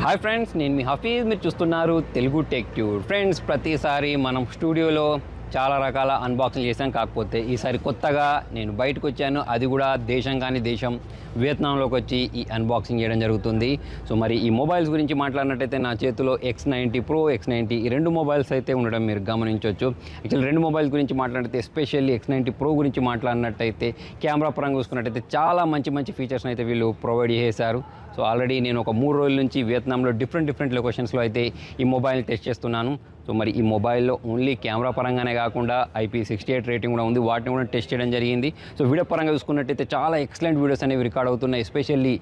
Hi friends, నేను మీ హఫీజ్. మీరు చూస్తున్నారు తెలుగు టెక్ ట్యూబ్. ఫ్రెండ్స్, ప్రతిసారి మనం స్టూడియోలో చాలా రకాల అన్బాక్సింగ్ చేశాం. కాకపోతే ఈసారి కొత్తగా నేను బయటకు వచ్చాను, అది కూడా దేశం కాని దేశం వియత్నాంలోకి వచ్చి ఈ అన్బాక్సింగ్ చేయడం జరుగుతుంది. సో మరి ఈ మొబైల్స్ గురించి మాట్లాడినట్టయితే నా చేతిలో X90 Pro X90 ఈ రెండు మొబైల్స్ అయితే ఉండడం మీరు గమనించవచ్చు. యాక్చువల్లీ రెండు మొబైల్స్ గురించి మాట్లాడితే, ఎస్పెషల్లీ X90 Pro గురించి మాట్లాడినట్టయితే కెమెరా పరంగా చూసుకున్నట్టయితే చాలా మంచి ఫీచర్స్ని అయితే వీళ్ళు ప్రొవైడ్ చేశారు. సో ఆల్రెడీ నేను ఒక 3 రోజుల నుంచి వియత్నాంలో డిఫరెంట్ లొకేషన్స్లో అయితే ఈ మొబైల్ని టెస్ట్ చేస్తున్నాను. సో మరి ఈ మొబైల్లో ఓన్లీ కెమెరా పరంగానే కాకుండా IP68 రేటింగ్ కూడా ఉంది, వాటిని కూడా టెస్ట్ చేయడం జరిగింది. సో వీడియో పరంగా చూసుకున్నట్టయితే చాలా ఎక్సలెంట్ వీడియోస్ అనేవి రికార్డ్ అవుతున్నాయి. ఎస్పెషల్లీ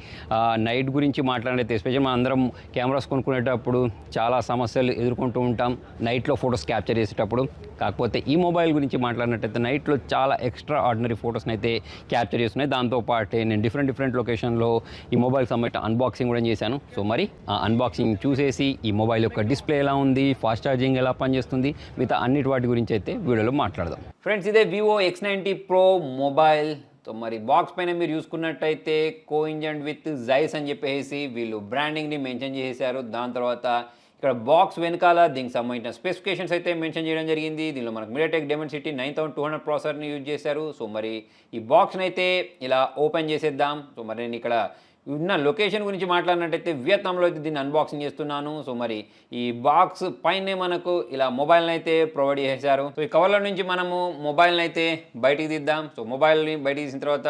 నైట్ గురించి మాట్లాడితే, ఎస్పెషల్లీ మనం అందరం కెమెరాస్ కొనుక్కునేటప్పుడు చాలా సమస్యలు ఎదుర్కొంటూ ఉంటాం నైట్లో ఫొటోస్ క్యాప్చర్ చేసేటప్పుడు. కాకపోతే ఈ మొబైల్ గురించి మాట్లాడినట్టయితే నైట్లో చాలా ఎక్స్ట్రా ఆర్డినరీ ఫొటోస్ని అయితే క్యాప్చర్ చేస్తున్నాయి. దాంతోపాటే నేను డిఫరెంట్ లొకేషన్లో ఈ మొబైల్ సంబంధించిన అన్బాక్సింగ్ కూడా చేశాను. సో మరి ఆ అన్బాక్సింగ్ చూసేసి ఈ మొబైల్ యొక్క డిస్ప్లే ఎలా ఉంది, ఫాస్ట్ ఛార్జింగ్ ఎలా పనిచేస్తుంది, మిగతా అన్నిటి వాటి గురించి అయితే వీడియోలో మాట్లాడదాం. ఫ్రెండ్స్, ఇదే vivo X90 Pro mobile. So మరి బాక్స్ పైన మీరు చూసుకున్నట్టయితే కోఇన్జెంట్ విత్ జైస్ అని చెప్పేసి వీళ్ళు బ్రాండింగ్ని మెన్షన్ చేశారు. దాని తర్వాత ఇక్కడ బాక్స్ వెనకాల దీనికి సంబంధించిన స్పెసిఫికేషన్స్ అయితే మెన్షన్ చేయడం జరిగింది. దీనిలో మనకు మీడియాటెక్ D9200 9200 ప్రాసెసర్ని యూజ్ చేశారు. సో మరి ఈ బాక్స్ని అయితే ఇలా ఓపెన్ చేసేద్దాం. సో మరి నేను ఇక్కడ ఉన్న లొకేషన్ గురించి మాట్లాడినట్టయితే వియత్నాంలో అయితే దీన్ని అన్బాక్సింగ్ చేస్తున్నాను. సో మరి ఈ బాక్స్ పైనే మనకు ఇలా మొబైల్ని అయితే ప్రొవైడ్ చేశారు. సో ఈ కవర్లో నుంచి మనము మొబైల్ని అయితే బయటికి తీద్దాం. సో మొబైల్ని బయటికి తీసిన తర్వాత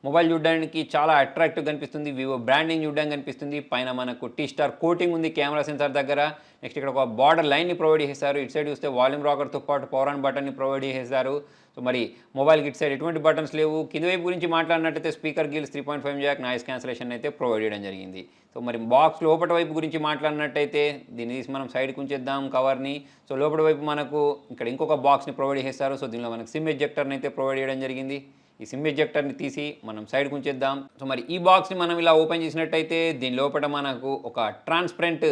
మొబైల్ చూడడానికి చాలా అట్రాక్టివ్ కనిపిస్తుంది, వివో బ్రాండింగ్ చూడడానికి కనిపిస్తుంది. పైన మనకు T-Star కోటింగ్ ఉంది కెమెరా సెన్సార్ దగ్గర. నెక్స్ట్ ఇక్కడ ఒక బార్డర్ లైన్ని ప్రొవైడ్ చేశారు. ఇటు సైడ్ చూస్తే వాల్యూమ్ రాకర్తో పాటు పవర్ ఆన్ బటన్ని ప్రొవైడ్ చేశారు. సో మరి మొబైల్కి ఇటు సైడ్ ఎటువంటి బటన్స్ లేవు. కింద వైపు గురించి మాట్లాడినట్టయితే speaker grills 3.5 jack noise cancellation అయితే ప్రొవైడ్ చేయడం జరిగింది. సో మరి బాక్స్ లోపల వైపు గురించి మాట్లాడినట్టయితే దీన్ని తీసి మనం సైడ్కి ఉంచేద్దాం కవర్ని. సో లోపల వైపు మనకు ఇక్కడ ఇంకొక బాక్స్ని ప్రొవైడ్ చేస్తారు. సో దీనిలో మనకు సిమ్ ఎజెక్టర్ని అయితే ప్రొవైడ్ చేయడం జరిగింది. ఈ సిమ్ ఎజెక్టర్ని తీసి మనం సైడ్కి ఉంచేద్దాం. సో మరి ఈ బాక్స్ని మనం ఇలా ఓపెన్ చేసినట్టయితే దీని లోపల మనకు ఒక ట్రాన్స్పరెంట్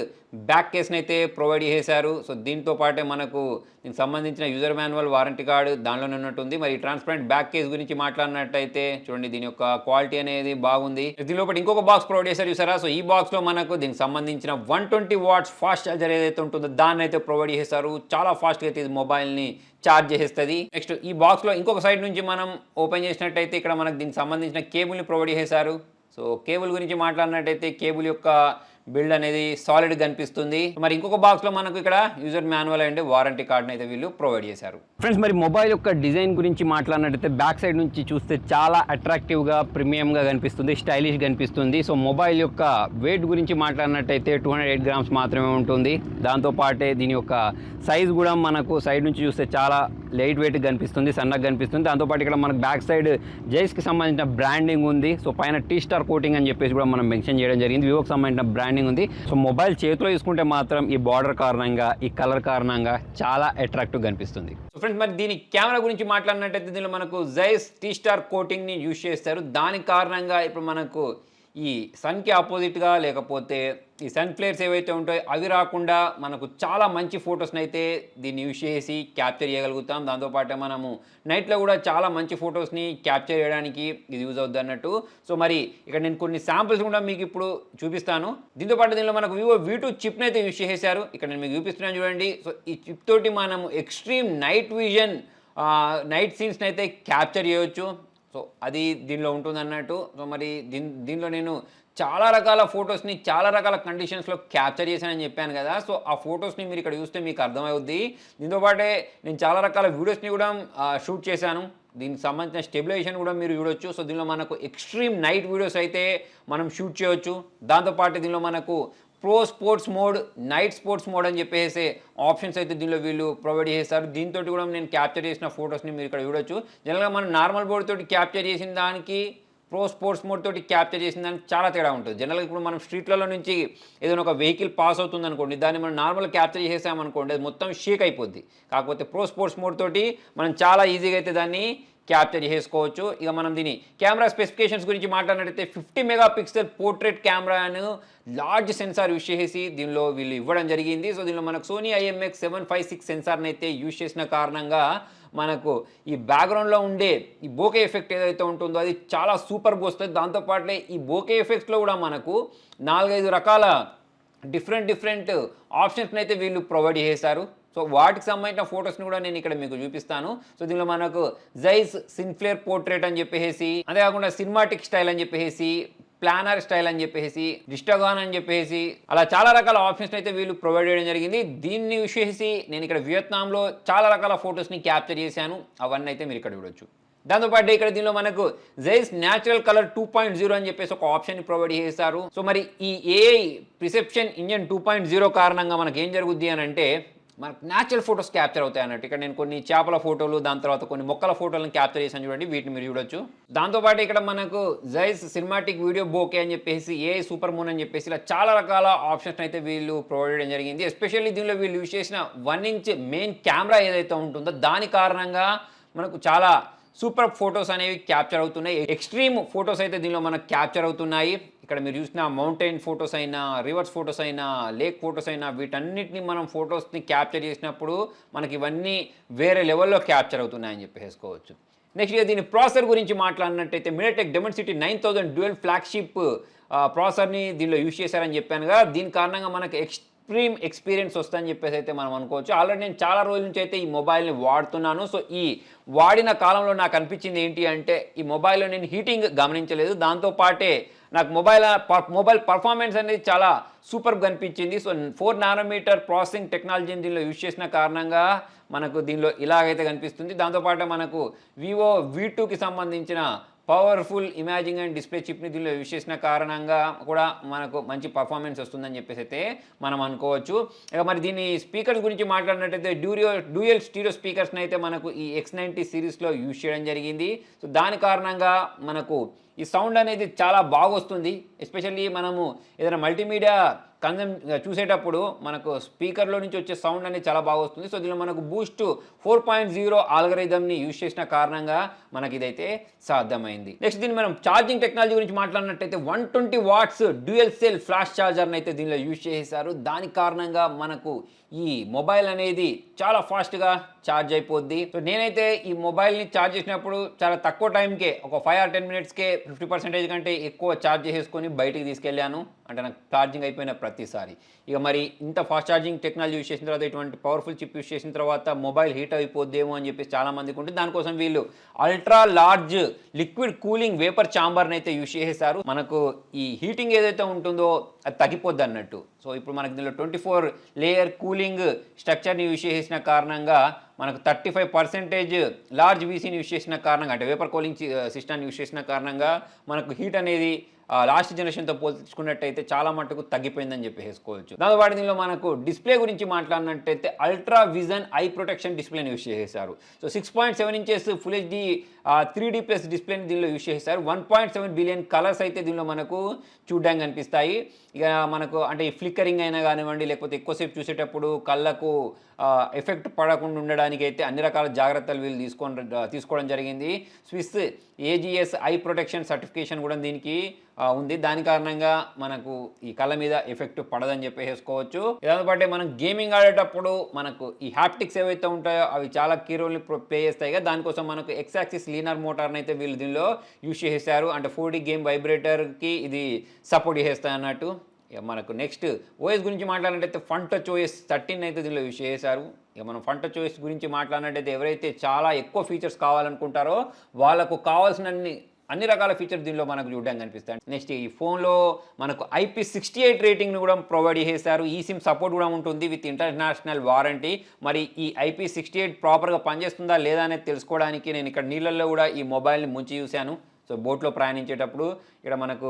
బ్యాక్ కేస్ని అయితే ప్రొవైడ్ చేశారు. సో దీంతో పాటే మనకు దీనికి సంబంధించిన యూజర్ మాన్యువల్, వారంటీ కార్డు దానిలోనే ఉన్నట్టుంది. మరి ట్రాన్స్పరెంట్ బ్యాక్ కేస్ గురించి మాట్లాడినట్టయితే చూడండి, దీని యొక్క క్వాలిటీ అనేది బాగుంది. దీని లోపల ఇంకొక బాక్స్ ప్రొవైడ్ చేశారు చూసారా. సో ఈ బాక్స్లో మనకు దీనికి సంబంధించిన 120 వాట్స్ ఫాస్ట్ ఛార్జర్ ఏదైతే ఉంటుందో దాన్ని అయితే ప్రొవైడ్ చేశారు. చాలా ఫాస్ట్గా అయితే ఇది మొబైల్ని ఛార్జ్ చేసేస్తుంది. నెక్స్ట్ ఈ బాక్స్లో ఇంకొక సైడ్ నుంచి మనం ఓపెన్ చేసినట్టయితే ఇక్కడ మనకు దీనికి సంబంధించిన కేబుల్ని ప్రొవైడ్ చేశారు. సో కేబుల్ గురించి మాట్లాడినట్టయితే కేబుల్ యొక్క బిల్డ్ అనేది సాలిడ్ కనిపిస్తుంది. మరి ఇంకొక బాక్స్లో మనకు ఇక్కడ యూజర్ మాన్యువల్ అండ్ వారంటీ కార్డ్ని అయితే వీళ్ళు ప్రొవైడ్ చేశారు. ఫ్రెండ్స్, మరి మొబైల్ యొక్క డిజైన్ గురించి మాట్లాడినట్టయితే బ్యాక్ సైడ్ నుంచి చూస్తే చాలా అట్రాక్టివ్గా ప్రీమియంగా కనిపిస్తుంది, స్టైలిష్ కనిపిస్తుంది. సో మొబైల్ యొక్క వెయిట్ గురించి మాట్లాడినట్టయితే 208 గ్రామ్స్ మాత్రమే ఉంటుంది. దాంతోపాటే దీని యొక్క సైజ్ కూడా మనకు సైడ్ నుంచి చూస్తే చాలా లైట్ వెయిట్ కనిపిస్తుంది, సన్నగా కనిపిస్తుంది. దాంతోపాటు ఇక్కడ మనకు బ్యాక్ సైడ్ జైస్కి సంబంధించిన బ్రాండింగ్ ఉంది. సో పైన T-Star కోటింగ్ అని చెప్పేసి కూడా మనం మెన్షన్ చేయడం జరిగింది. వివోకి సంబంధించిన బ్రాండింగ్ ఉంది. సో మొబైల్ చేతిలో తీసుకుంటే మాత్రం ఈ బార్డర్ కారణంగా, ఈ కలర్ కారణంగా చాలా అట్రాక్టివ్ కనిపిస్తుంది. సో ఫ్రెండ్స్, మరి దీని కెమెరా గురించి మాట్లాడినట్టయితే దీనిలో మనకు జైస్ T-Star కోటింగ్ని యూజ్ చేస్తారు. దాని కారణంగా ఇప్పుడు మనకు ఈ సన్కి ఆపోజిట్గా లేకపోతే ఈ సన్ ఫ్లేర్స్ ఏవైతే ఉంటాయో అవి రాకుండా మనకు చాలా మంచి ఫొటోస్ని అయితే దీన్ని యూజ్ చేసి క్యాప్చర్ చేయగలుగుతాం. దాంతోపాటు మనము నైట్లో కూడా చాలా మంచి ఫొటోస్ని క్యాప్చర్ చేయడానికి ఇది యూజ్ అవుద్ది అన్నట్టు. సో మరి ఇక్కడ నేను కొన్ని శాంపిల్స్ కూడా మీకు ఇప్పుడు చూపిస్తాను. దీంతోపాటు దీనిలో మనకు vivo V2 చిప్ని అయితే యూజ్ చేశారు. ఇక్కడ నేను మీకు చూపిస్తున్నాను చూడండి. సో ఈ చిప్ తోటి మనము ఎక్స్ట్రీమ్ నైట్ విజన్ నైట్ సీన్స్ని అయితే క్యాప్చర్ చేయవచ్చు. సో అది దీనిలో ఉంటుంది అన్నట్టు. సో మరి దీనిలో నేను చాలా రకాల ఫొటోస్ని చాలా రకాల కండిషన్స్లో క్యాప్చర్ చేశానని చెప్పాను కదా. సో ఆ ఫొటోస్ని మీరు ఇక్కడ చూస్తే మీకు అర్థమవుద్ది. దీంతోపాటే నేను చాలా రకాల వీడియోస్ని కూడా షూట్ చేశాను. దీనికి సంబంధించిన స్టెబిలైజేషన్ కూడా మీరు చూడొచ్చు. సో దీనిలో మనకు ఎక్స్ట్రీమ్ నైట్ వీడియోస్ అయితే మనం షూట్ చేయొచ్చు. దాంతోపాటు దీనిలో మనకు pro sports mode, night sports mode అని చెప్పేసి ఆప్షన్స్ అయితే దీనిలో వీళ్ళు ప్రొవైడ్ చేస్తారు. దీంతో కూడా నేను క్యాప్చర్ చేసిన ఫొటోస్ని మీరు ఇక్కడ చూడొచ్చు. జనరల్గా మనం నార్మల్ బోర్డ్ తోటి క్యాప్చర్ చేసిన దానికి ప్రో స్పోర్ట్స్ మోడ్ తోటి క్యాప్చర్ చేసిన దానికి చాలా తేడా ఉంటుంది. జనరల్గా ఇప్పుడు మనం స్ట్రీట్లలో నుంచి ఏదైనా ఒక వెహికల్ పాస్ అవుతుంది అనుకోండి, దాన్ని మనం నార్మల్ క్యాప్చర్ చేసామనుకోండి అది మొత్తం షేక్ అయిపోద్ది. కాకపోతే ప్రో స్పోర్ట్స్ మోడ్ తోటి మనం చాలా ఈజీగా అయితే దాన్ని క్యాప్చర్ చేసుకోవచ్చు. ఇక మనం దీని కెమెరా స్పెసిఫికేషన్స్ గురించి మాట్లాడినట్టయితే 50 మెగాపిక్సెల్ పోర్ట్రేట్ కెమెరాను లార్జ్ సెన్సార్ యూజ్ చేసి దీనిలో వీళ్ళు ఇవ్వడం జరిగింది. సో దీనిలో మనకు సోనీ IMX756 సెన్సార్ని అయితే యూజ్ చేసిన కారణంగా మనకు ఈ బ్యాక్గ్రౌండ్లో ఉండే ఈ బోకే ఎఫెక్ట్ ఏదైతే ఉంటుందో అది చాలా సూపర్గా వస్తుంది. దాంతోపాటునే ఈ బోకే ఎఫెక్ట్స్లో కూడా మనకు 4-5 రకాల డిఫరెంట్ ఆప్షన్స్ని అయితే వీళ్ళు ప్రొవైడ్ చేశారు. సో వాటికి సంబంధించిన ఫొటోస్ని కూడా నేను ఇక్కడ మీకు చూపిస్తాను. సో దీనిలో మనకు జైస్ సిన్ఫ్లేర్ పోర్ట్రేట్ అని చెప్పేసి, అంతేకాకుండా సినిమాటిక్ స్టైల్ అని చెప్పేసి, ప్లానర్ స్టైల్ అని చెప్పేసి, డిస్టగాన్ అని చెప్పేసి, అలా చాలా రకాల ఆప్షన్స్ అయితే వీళ్ళు ప్రొవైడ్ చేయడం జరిగింది. దీన్ని యూస్ చేసి నేను ఇక్కడ వియత్నాంలో చాలా రకాల ఫొటోస్ని క్యాప్చర్ చేశాను. అవన్నీ అయితే మీరు ఇక్కడ చూడొచ్చు. దాంతోపాటు ఇక్కడ దీనిలో మనకు జైస్ న్యాచురల్ కలర్ 2.0 అని చెప్పేసి ఒక ఆప్షన్ ప్రొవైడ్ చేశారు. సో మరి ఈ ఏఐ ప్రిసెప్షన్ ఇంజన్ 2.0 కారణంగా మనకి ఏం జరుగుద్ది అని అంటే, మనకు న్యాచురల్ ఫొటోస్ క్యాప్చర్ అవుతాయి అన్నట్టు. ఇక్కడ నేను కొన్ని చేపల ఫోటోలు, దాని తర్వాత కొన్ని మొక్కల ఫోటోలను క్యాప్చర్ చేశాను చూడండి, వీటిని మీరు చూడొచ్చు. దాంతోపాటు ఇక్కడ మనకు జైస్ సినిమాటిక్ వీడియో బోకే అని చెప్పేసి, ఏఐ సూపర్ మూన్ అని చెప్పేసి, ఇలా చాలా రకాల ఆప్షన్స్ అయితే వీళ్ళు ప్రొవైడ్ చేయడం జరిగింది. ఎస్పెషల్లీ దీనిలో వీళ్ళు యూజ్ చేసిన 1 ఇంచ్ మెయిన్ కెమెరా ఏదైతే ఉంటుందో దాని కారణంగా మనకు చాలా సూపర్ ఫొటోస్ అనేవి క్యాప్చర్ అవుతున్నాయి. ఎక్స్ట్రీమ్ ఫొటోస్ అయితే దీనిలో మనకు క్యాప్చర్ అవుతున్నాయి. ఇక్కడ మీరు చూసిన మౌంటైన్ ఫొటోస్ అయినా, రివర్స్ ఫొటోస్ అయినా, లేక్ ఫొటోస్ అయినా, వీటన్నిటిని మనం ఫొటోస్ని క్యాప్చర్ చేసినప్పుడు మనకి ఇవన్నీ వేరే లెవెల్లో క్యాప్చర్ అవుతున్నాయని చెప్పేసుకోవచ్చు. నెక్స్ట్ ఇక దీని ప్రాసెసర్ గురించి మాట్లాడినట్టయితే మిడిటెక్ డైమెన్సిటీ 9000 డ్యూయల్ ఫ్లాగ్షిప్ ప్రాసెసర్ని దీనిలో యూజ్ చేశారని చెప్పాను కదా. దీని కారణంగా మనకు ఎక్స్ట్రీమ్ ఎక్స్పీరియన్స్ వస్తుందని చెప్పేసి అయితే మనం అనుకోవచ్చు. ఆల్రెడీ నేను చాలా రోజుల నుంచి అయితే ఈ మొబైల్ని వాడుతున్నాను. సో ఈ వాడిన కాలంలో నాకు అనిపించింది ఏంటి అంటే, ఈ మొబైల్లో నేను హీటింగ్ గమనించలేదు. దాంతోపాటే నాకు మొబైల్ పర్ఫార్మెన్స్ అనేది చాలా సూపర్గా కనిపించింది. సో 4 నానోమీటర్ ప్రాసెసింగ్ టెక్నాలజీని దీనిలో యూజ్ చేసిన కారణంగా మనకు దీనిలో ఇలాగైతే కనిపిస్తుంది. దాంతోపాటు మనకు వివో V2కి సంబంధించిన పవర్ఫుల్ ఇమేజింగ్ అండ్ డిస్ప్లే చిప్ని దీనిలో యూజ్ చేసిన కారణంగా కూడా మనకు మంచి పర్ఫార్మెన్స్ వస్తుందని చెప్పేసి అయితే మనం అనుకోవచ్చు. ఇక మరి దీని స్పీకర్స్ గురించి మాట్లాడినట్టయితే డ్యూయల్ స్టీరియో స్పీకర్స్ని అయితే మనకు ఈ X90 సిరీస్లో యూజ్ చేయడం జరిగింది. సో దాని కారణంగా మనకు ఈ సౌండ్ అనేది చాలా బాగా వస్తుంది. ఎస్పెషల్లీ మనము ఏదైనా మల్టీమీడియా చూసేటప్పుడు మనకు స్పీకర్లో నుంచి వచ్చే సౌండ్ అనేది చాలా బాగా వస్తుంది. సో దీనిలో మనకు బూస్ట్ 4.0 ఆల్గరిథంని యూజ్ చేసిన కారణంగా మనకి ఇదైతే సాధ్యమైంది. నెక్స్ట్ దీన్ని మనం ఛార్జింగ్ టెక్నాలజీ గురించి మాట్లాడినట్టయితే 120 వాట్స్ డ్యూయల్ సెల్ ఫ్లాష్ ఛార్జర్ని అయితే దీనిలో యూజ్ చేశారు. దాని కారణంగా మనకు ఈ మొబైల్ అనేది చాలా ఫాస్ట్గా ఛార్జ్ అయిపోద్ది. సో నేనైతే ఈ మొబైల్ని ఛార్జ్ చేసినప్పుడు చాలా తక్కువ టైంకే, ఒక 5 or 10 మినిట్స్కే 50% కంటే ఎక్కువ ఛార్జ్ చేసుకొని బయటికి తీసుకెళ్ళాను. అంటే నాకు ఛార్జింగ్ అయిపోయిన ప్రతిసారి. ఇక మరి ఇంత ఫాస్ట్ ఛార్జింగ్ టెక్నాలజీ యూజ్ చేసిన తర్వాత, ఇటువంటి పవర్ఫుల్ చిప్ యూజ్ చేసిన తర్వాత మొబైల్ హీట్ అయిపోద్దేమో అని చెప్పేసి చాలామందికి ఉంటుంది. దానికోసం వీళ్ళు ultra large liquid cooling vapour ఛాంబర్ని అయితే యూజ్ చేశారు. మనకు ఈ హీటింగ్ ఏదైతే ఉంటుందో అది తగ్గిపోద్ది అన్నట్టు. సో ఇప్పుడు మనకి దీనిలో 24 లేయర్ కూలింగ్ స్ట్రక్చర్ని యూజ్ చేసిన కారణంగా మనకు 35% లార్జ్ వీసీని యూజ్ చేసిన కారణంగా, అంటే వేపర్ కూలింగ్ సిస్టమ్ని యూజ్ చేసిన కారణంగా మనకు హీట్ అనేది లాస్ట్ జనరేషన్తో పోల్చుకున్నట్టయితే చాలా మట్టుకు తగ్గిపోయిందని చెప్పేసుకోవచ్చు. దాంతోపాటు దీనిలో మనకు డిస్ప్లే గురించి మాట్లాడినట్టయితే అల్ట్రా విజన్ ఐ ప్రొటెక్షన్ డిస్ప్లేని యూజ్ చేశారు. So 6.7 inches full HD 3D plus డిస్ప్లేని దీనిలో యూజ్ చేశారు. 1.7 బిలియన్ కలర్స్ అయితే దీనిలో మనకు చూడడానికి కనిపిస్తాయి. ఇక మనకు అంటే ఈ ఫ్లిక్కరింగ్ అయినా కానివ్వండి, లేకపోతే ఎక్కువసేపు చూసేటప్పుడు కళ్ళకు ఎఫెక్ట్ పడకుండా ఉండడానికి అయితే అన్ని రకాల జాగ్రత్తలు వీళ్ళు తీసుకోవడం జరిగింది. Swiss AGS eye protection certification కూడా దీనికి ఉంది. దాని కారణంగా మనకు ఈ కళ్ళ మీద ఎఫెక్ట్ పడదని చెప్పేసుకోవచ్చు. దాంతోపాటు మనం గేమింగ్ ఆడేటప్పుడు మనకు ఈ హ్యాప్టిక్స్ ఏవైతే ఉంటాయో అవి చాలా కీ రోల్ని ప్లే చేస్తాయి కదా. దానికోసం మనకు X యాక్సిస్ లీనర్ మోటార్ని అయితే వీళ్ళు దీనిలో యూజ్ చేసేసారు. అంటే 4D గేమ్ వైబ్రేటర్కి ఇది సపోర్ట్ చేస్తాయి అన్నట్టు. ఇక మనకు నెక్స్ట్ ఓఎస్ గురించి మాట్లాడినట్టయితే ఫన్ టచ్ OS 13 అయితే దీనిలో యూజ్ చేశారు. ఇక మనం ఫన్ టచ్ OS గురించి మాట్లాడినట్టయితే ఎవరైతే చాలా ఎక్కువ ఫీచర్స్ కావాలనుకుంటారో వాళ్ళకు కావాల్సిన అన్ని రకాల ఫీచర్స్ దీనిలో మనకు చూడడానికి కనిపిస్తాయి. నెక్స్ట్ ఈ ఫోన్లో మనకు IP68 రేటింగ్ని కూడా ప్రొవైడ్ చేశారు. ఈ సిమ్ సపోర్ట్ కూడా ఉంటుంది విత్ ఇంటర్నేషనల్ వారంటీ. మరి ఈ IP68 ప్రాపర్గా పనిచేస్తుందా లేదా అనేది తెలుసుకోవడానికి నేను ఇక్కడ నీళ్ళల్లో కూడా ఈ మొబైల్ని ముంచి చూశాను. సో బోట్లో ప్రయాణించేటప్పుడు ఇక్కడ మనకు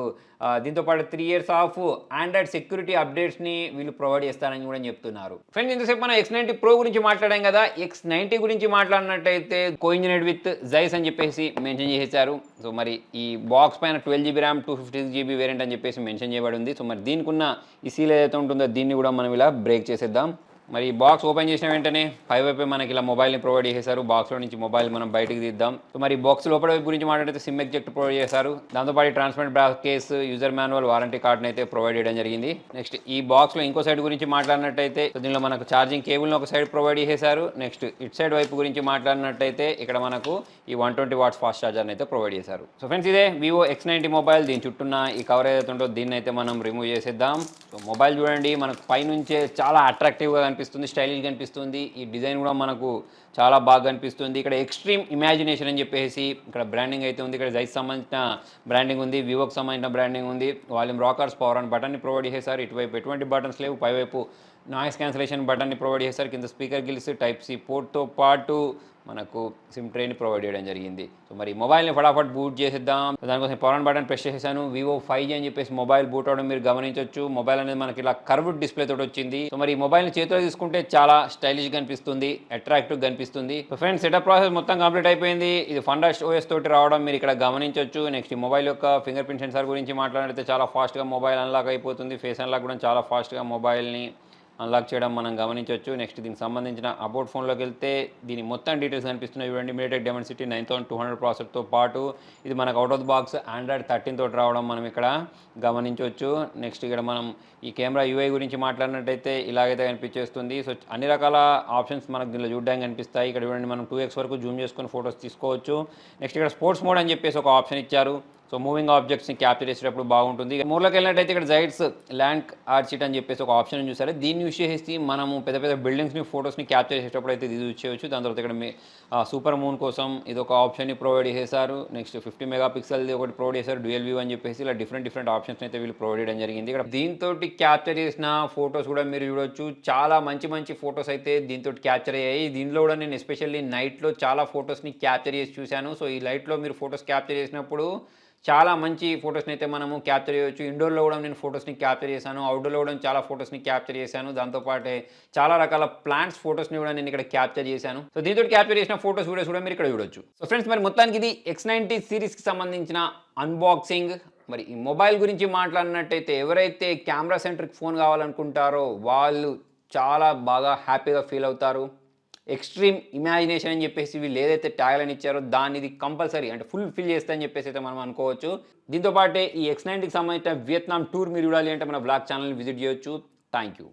దీంతోపాటు 3 years ఆఫ్ ఆండ్రాయిడ్ సెక్యూరిటీ అప్డేట్స్ని వీళ్ళు ప్రొవైడ్ చేస్తారని కూడా చెప్తున్నారు. ఫ్రెండ్స్, ఇంతసేపు మనం X90 Pro గురించి మాట్లాడాం కదా. X90 గురించి మాట్లాడినట్టయితే కోఇన్సిడెంట్ విత్ జైస్ అని చెప్పేసి మెన్షన్ చేశారు. సో మరి ఈ బాక్స్ పైన 12GB ర్యామ్ 256GB వేరియంట్ అని చెప్పేసి మెన్షన్ చేయబడి ఉంది. సో మరి దీనికి ఉన్న ఈ సీల్ ఏదైతే ఉంటుందో దీన్ని కూడా మనం ఇలా బ్రేక్ చేసేద్దాం. మరి బాక్స్ ఓపెన్ చేసిన వెంటనే పైవైపు మనకి ఇలా మొబైల్ని ప్రొవైడ్ చేశారు. బాక్స్లో నుంచి మొబైల్ మనం బయటికి తీద్దాం. సో మరి బాక్స్ లోపల వైపు గురించి మాట్లాడితే సిమ్ ఎగ్జెక్ట్ ప్రొవైడ్ చేశారు. దాంతోపాటు transparent back case, user manual, warranty కార్డ్ని అయితే ప్రొవైడ్ చేయడం జరిగింది. నెక్స్ట్ ఈ బాక్స్లో ఇంకో సైడ్ గురించి మాట్లాడినట్టయితే దీనిలో మనకు ఛార్జింగ్ కేబుల్ని ఒక సైడ్ ప్రొవైడ్ చేశారు. నెక్స్ట్ ఇట్ సైడ్ వైపు గురించి మాట్లాడినట్టయితే ఇక్కడ మనకు ఈ 120 వాట్స్ ఫాస్ట్ ఛార్జర్ని అయితే ప్రొవైడ్ చేశారు. సో ఫ్రెండ్స్ ఇదే vivo X90 మొబైల్. దీని చుట్టూన్న ఈ కవర్ ఏదైతే ఉంటుందో దీన్ని అయితే మనం రిమూవ్ చేసేద్దాం. సో మొబైల్ చూడండి మనకు పైనుంచే చాలా అట్రాక్టివ్గా కనిపిస్తుంది, స్టైలిష్గా కనిపిస్తుంది. ఈ డిజైన్ కూడా మనకు చాలా బాగా కనిపిస్తుంది. ఇక్కడ ఎక్స్ట్రీమ్ ఇమాజినేషన్ అని చెప్పేసి ఇక్కడ బ్రాండింగ్ అయితే ఉంది. ఇక్కడ జైస్ సంబంధించిన బ్రాండింగ్ ఉంది, వివోకి సంబంధించిన బ్రాండింగ్ ఉంది. వాల్యూమ్ రాకర్స్, పవర్ ఆన్ బటన్ని ప్రొవైడ్ చేశారు. ఇటువైపు ఎటువంటి బటన్స్ లేవు. పైవైపు నాయిస్ క్యాన్సిలేషన్ బటన్ని ప్రొవైడ్ చేశారు. కింద స్పీకర్ గిల్స్, టైప్ సి పోర్ట్తో పాటు మనకు సిమ్ ట్రేని ప్రొవైడ్ చేయడం జరిగింది. సో మరి మొబైల్ని ఫటాఫట్ బూట్ చేసేద్దాం. దానికోసం పవర్ ఆన్ బటన్ ప్రెస్ చేసేసాను. vivo 5G అని చెప్పేసి మొబైల్ బూట్ అవడం మీరు గమనించవచ్చు. మొబైల్ అనేది మనకి ఇలా కర్వ్డ్ డిస్ప్లే తోటి వచ్చింది. సో మరి ఈ మొబైల్ని చేతిలో తీసుకుంటే చాలా స్టైలిష్గా కనిపిస్తుంది, అట్రాక్టివ్గా కనిపిస్తుంది. సో ఫ్రెండ్స్ సెటప్ ప్రాసెస్ మొత్తం కంప్లీట్ అయిపోయింది. ఇది ఫండస్ట్ OS తోటి రావడం మీరు ఇక్కడ గమనించవచ్చు. నెక్స్ట్ ఈ మొబైల్ యొక్క ఫింగర్ ప్రింట్ సెన్సార్ గురించి మాట్లాడితే చాలా ఫాస్ట్గా మొబైల్ అన్లాక్ అయిపోతుంది. ఫేస్ అన్లాక్ కూడా చాలా ఫాస్ట్గా మొబైల్ని అన్లాక్ చేయడం మనం గమనించవచ్చు. నెక్స్ట్ దీనికి సంబంధించిన అబౌట్ ఫోన్లోకి వెళ్తే దీని మొత్తం డీటెయిల్స్ కనిపిస్తున్నాయి చూడండి. మీడియాటెక్ డైమెన్సిటీ 9200 ప్రాసెసర్తో పాటు ఇది మనకు out of the box Android 13 తోటి రావడం మనం ఇక్కడ గమనించవచ్చు. నెక్స్ట్ ఇక్కడ మనం ఈ కెమెరా UI గురించి మాట్లాడినట్టయితే ఇలాగైతే కనిపించేస్తుంది. సో అన్ని రకాల ఆప్షన్స్ మనకు దీనిలో చూడడానికి కనిపిస్తాయి. ఇక్కడ చూడండి మనం 2x వరకు జూమ్ చేసుకొని ఫొటోస్ తీసుకోవచ్చు. నెక్స్ట్ ఇక్కడ స్పోర్ట్స్ మోడ్ అని చెప్పేసి ఒక ఆప్షన్ ఇచ్చారు. సో మూవింగ్ ఆబ్జెక్ట్స్ని క్యాప్చర్ చేసేటప్పుడు బాగుంటుంది. మూలకి వెళ్ళినట్టయితే ఇక్కడ జైడ్స్ ల్యాండ్ ఆర్ట్ షీట్ అని చెప్పేసి ఒక ఆప్షన్ చూసారు. దీన్ని యూస్ చేసి మనము పెద్ద పెద్ద బిల్డింగ్స్ని ఫొటోస్ని క్యాప్చర్ చేసేటప్పుడు అయితే ఇది యూజ్ చేయవచ్చు. దాని తర్వాత ఇక్కడ సూపర్ మూన్ కోసం ఇది ఒక ఆప్షన్ని ప్రొవైడ్ చేశారు. నెక్స్ట్ 50 మెగాపిక్సెల్ది ఒకటి ప్రొవైడ్ చేశారు. డ్యూయల్ వ్యూ అని చెప్పేసి ఇలా డిఫరెంట్ ఆప్షన్స్ అయితే వీళ్ళు ప్రొవైడ్ చేయడం జరిగింది. ఇక్కడ దీంతో క్యాప్చర్ చేసిన ఫొటోస్ కూడా మీరు చూడొచ్చు. చాలా మంచి ఫొటోస్ అయితే దీంతో క్యాప్చర్ అయ్యాయి. దీనిలో కూడా నేను ఎస్పెషల్లీ నైట్లో చాలా ఫొటోస్ని క్యాప్చర్ చేసి చూశాను. సో ఈ లైట్లో మీరు ఫొటోస్ క్యాప్చర్ చేసినప్పుడు చాలా మంచి ఫొటోస్ని అయితే మనము క్యాప్చర్ చేయవచ్చు. ఇండోర్లో కూడా నేను ఫొటోస్ని క్యాప్చర్ చేశాను, అవుట్డోర్లో కూడా చాలా ఫొటోస్ని క్యాప్చర్ చేశాను. దాంతోపాటే చాలా రకాల ప్లాంట్స్ ఫొటోస్ని కూడా నేను ఇక్కడ క్యాప్చర్ చేశాను. సో దీంతో క్యాప్చర్ చేసిన ఫొటోస్ వీడియోస్ కూడా మీరు ఇక్కడ చూడొచ్చు. సో ఫ్రెండ్స్ మరి మొత్తానికి ఇది X90 సిరీస్కి సంబంధించిన అన్బాక్సింగ్. మరి ఈ మొబైల్ గురించి మాట్లాడినట్టయితే ఎవరైతే కెమెరా సెంట్రిక్ ఫోన్ కావాలనుకుంటారో వాళ్ళు చాలా బాగా హ్యాపీగా ఫీల్ అవుతారు. ఎక్స్ట్రీమ్ ఇమాజినేషన్ అని చెప్పేసి వీళ్ళు ఏదైతే ట్యాగ్లైన్ ఇచ్చారో దాన్ని ఇది కంపల్సరీ అంటే ఫుల్ఫిల్ చేస్తాయని చెప్పేసి అయితే మనం అనుకోవచ్చు. దీంతోపాటే ఈ X90కి సంబంధించిన వియత్నాం టూర్ మీరు చూడాలి అంటే మన బ్లాగ్ ఛానల్ని విజిట్ చేయొచ్చు. Thank you.